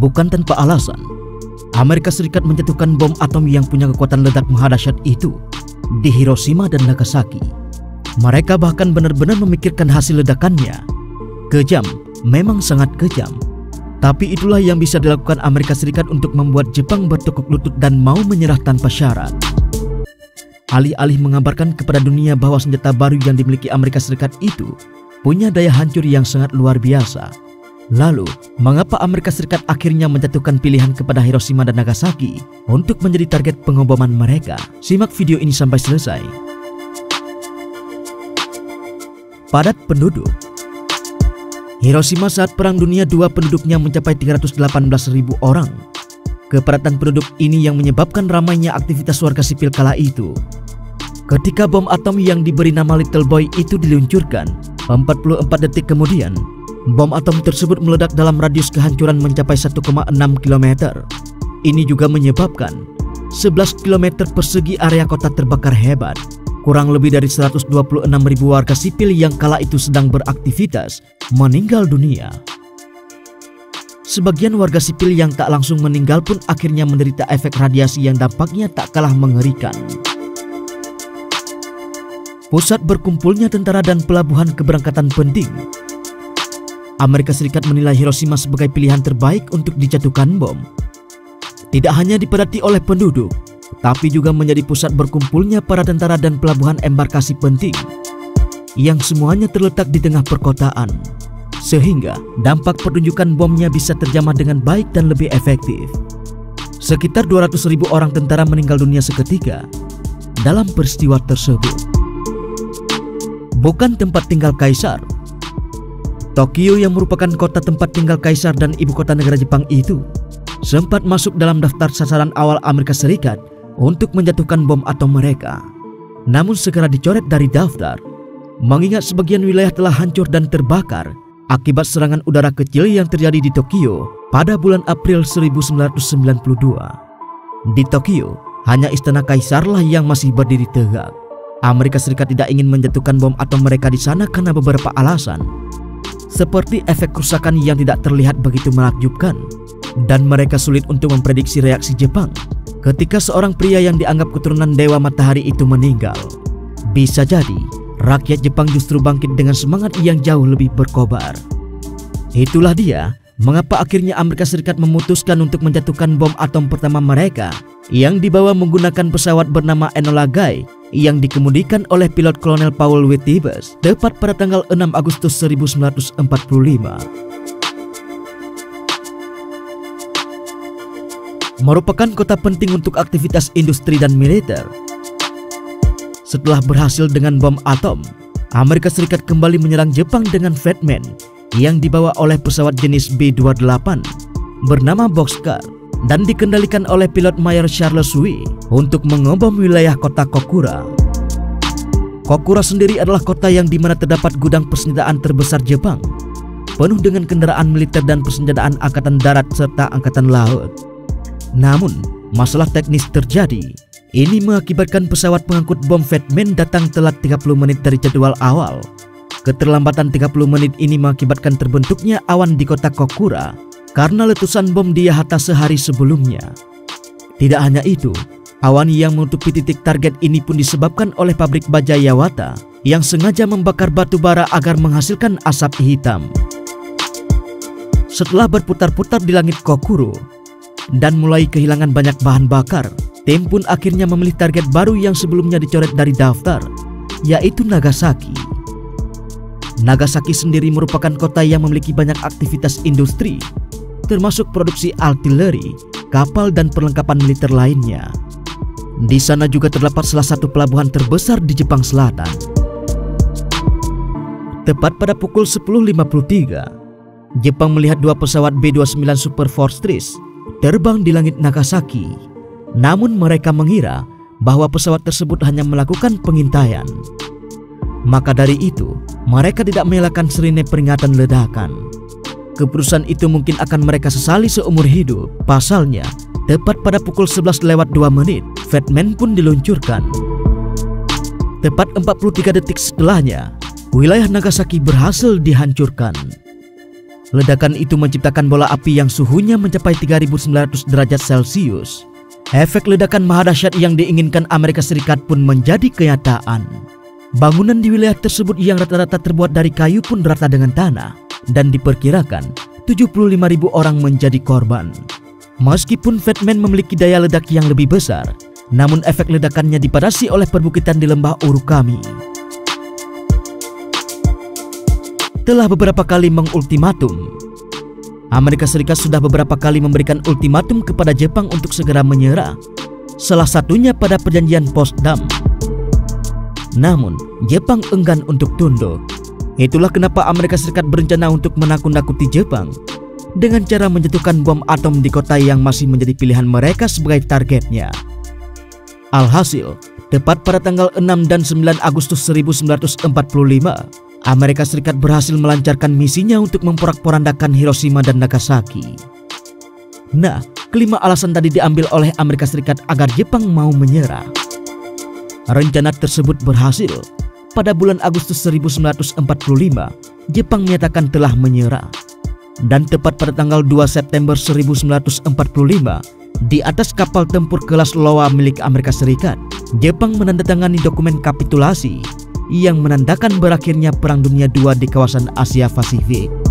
Bukan tanpa alasan, Amerika Serikat menjatuhkan bom atom yang punya kekuatan ledak mahadahsyat itu di Hiroshima dan Nagasaki. Mereka bahkan benar-benar memikirkan hasil ledakannya. Kejam, memang sangat kejam. Tapi itulah yang bisa dilakukan Amerika Serikat untuk membuat Jepang bertekuk lutut dan mau menyerah tanpa syarat. Alih-alih mengabarkan kepada dunia bahwa senjata baru yang dimiliki Amerika Serikat itu punya daya hancur yang sangat luar biasa. Lalu, mengapa Amerika Serikat akhirnya menjatuhkan pilihan kepada Hiroshima dan Nagasaki untuk menjadi target pengoboman mereka? Simak video ini sampai selesai. Padat penduduk. Hiroshima saat Perang Dunia II penduduknya mencapai 318.000 orang. Kepadatan penduduk ini yang menyebabkan ramainya aktivitas warga sipil kala itu. Ketika bom atom yang diberi nama Little Boy itu diluncurkan, 44 detik kemudian, bom atom tersebut meledak dalam radius kehancuran mencapai 1,6 km. Ini juga menyebabkan 11 km persegi area kota terbakar hebat. Kurang lebih dari 126.000 warga sipil yang kala itu sedang beraktivitas meninggal dunia. Sebagian warga sipil yang tak langsung meninggal pun akhirnya menderita efek radiasi yang dampaknya tak kalah mengerikan. Pusat berkumpulnya tentara dan pelabuhan keberangkatan penting. Amerika Serikat menilai Hiroshima sebagai pilihan terbaik untuk dijatuhkan bom. Tidak hanya dipadati oleh penduduk, tapi juga menjadi pusat berkumpulnya para tentara dan pelabuhan embarkasi penting yang semuanya terletak di tengah perkotaan, sehingga dampak pertunjukan bomnya bisa terjamah dengan baik dan lebih efektif. Sekitar 200.000 orang tentara meninggal dunia seketika dalam peristiwa tersebut. Bukan tempat tinggal kaisar. Tokyo yang merupakan kota tempat tinggal kaisar dan ibu kota negara Jepang itu sempat masuk dalam daftar sasaran awal Amerika Serikat untuk menjatuhkan bom atom mereka. Namun segera dicoret dari daftar, mengingat sebagian wilayah telah hancur dan terbakar akibat serangan udara kecil yang terjadi di Tokyo pada bulan April 1992. Di Tokyo, hanya istana kaisarlah yang masih berdiri tegak. Amerika Serikat tidak ingin menjatuhkan bom atom mereka di sana karena beberapa alasan, seperti efek kerusakan yang tidak terlihat begitu menakjubkan, dan mereka sulit untuk memprediksi reaksi Jepang ketika seorang pria yang dianggap keturunan Dewa Matahari itu meninggal. Bisa jadi, rakyat Jepang justru bangkit dengan semangat yang jauh lebih berkobar. Itulah dia mengapa akhirnya Amerika Serikat memutuskan untuk menjatuhkan bom atom pertama mereka yang dibawa menggunakan pesawat bernama Enola Gay yang dikemudikan oleh pilot Kolonel Paul W. Tibbs tepat pada tanggal 6 Agustus 1945. Merupakan kota penting untuk aktivitas industri dan militer. Setelah berhasil dengan bom atom, Amerika Serikat kembali menyerang Jepang dengan Flatman yang dibawa oleh pesawat jenis B-28 bernama Boxcar dan dikendalikan oleh pilot Mayor Charles Wee untuk mengobom wilayah kota Kokura. Kokura sendiri adalah kota yang dimana terdapat gudang persenjataan terbesar Jepang, penuh dengan kendaraan militer dan persenjataan angkatan darat serta angkatan laut. Namun, masalah teknis terjadi. Ini mengakibatkan pesawat pengangkut bom Flatman datang telat 30 menit dari jadwal awal. Keterlambatan 30 menit ini mengakibatkan terbentuknya awan di kota Kokura karena letusan bom di Yahata sehari sebelumnya. Tidak hanya itu, awan yang menutupi titik target ini pun disebabkan oleh pabrik baja Yawata yang sengaja membakar batu bara agar menghasilkan asap hitam. Setelah berputar-putar di langit Kokuro dan mulai kehilangan banyak bahan bakar, tim pun akhirnya memilih target baru yang sebelumnya dicoret dari daftar, yaitu Nagasaki. Nagasaki sendiri merupakan kota yang memiliki banyak aktivitas industri, termasuk produksi artileri, kapal dan perlengkapan militer lainnya. Di sana juga terdapat salah satu pelabuhan terbesar di Jepang Selatan. Tepat pada pukul 10.53, Jepang melihat dua pesawat B-29 Super Fortress terbang di langit Nagasaki. Namun mereka mengira bahwa pesawat tersebut hanya melakukan pengintaian. Maka dari itu, mereka tidak menyalakan sirine peringatan ledakan. Keputusan itu mungkin akan mereka sesali seumur hidup. Pasalnya, tepat pada pukul 11:02 Flatman pun diluncurkan. Tepat 43 detik setelahnya, wilayah Nagasaki berhasil dihancurkan. Ledakan itu menciptakan bola api yang suhunya mencapai 3.900 derajat Celcius. Efek ledakan maha dahsyat yang diinginkan Amerika Serikat pun menjadi kenyataan. Bangunan di wilayah tersebut yang rata-rata terbuat dari kayu pun rata dengan tanah, dan diperkirakan 75.000 orang menjadi korban. Meskipun Fat Man memiliki daya ledak yang lebih besar, namun efek ledakannya dibatasi oleh perbukitan di lembah Urukami. Telah beberapa kali mengultimatum, Amerika Serikat sudah beberapa kali memberikan ultimatum kepada Jepang untuk segera menyerah, salah satunya pada perjanjian Potsdam. Namun, Jepang enggan untuk tunduk. Itulah kenapa Amerika Serikat berencana untuk menakut-nakuti Jepang dengan cara menjatuhkan bom atom di kota yang masih menjadi pilihan mereka sebagai targetnya. Alhasil, tepat pada tanggal 6 dan 9 Agustus 1945, Amerika Serikat berhasil melancarkan misinya untuk memporak-porandakan Hiroshima dan Nagasaki. Nah, kelima alasan tadi diambil oleh Amerika Serikat agar Jepang mau menyerah. Rencana tersebut berhasil. Pada bulan Agustus 1945, Jepang menyatakan telah menyerah. Dan tepat pada tanggal 2 September 1945, di atas kapal tempur kelas Iowa milik Amerika Serikat, Jepang menandatangani dokumen kapitulasi yang menandakan berakhirnya Perang Dunia II di kawasan Asia Pasifik.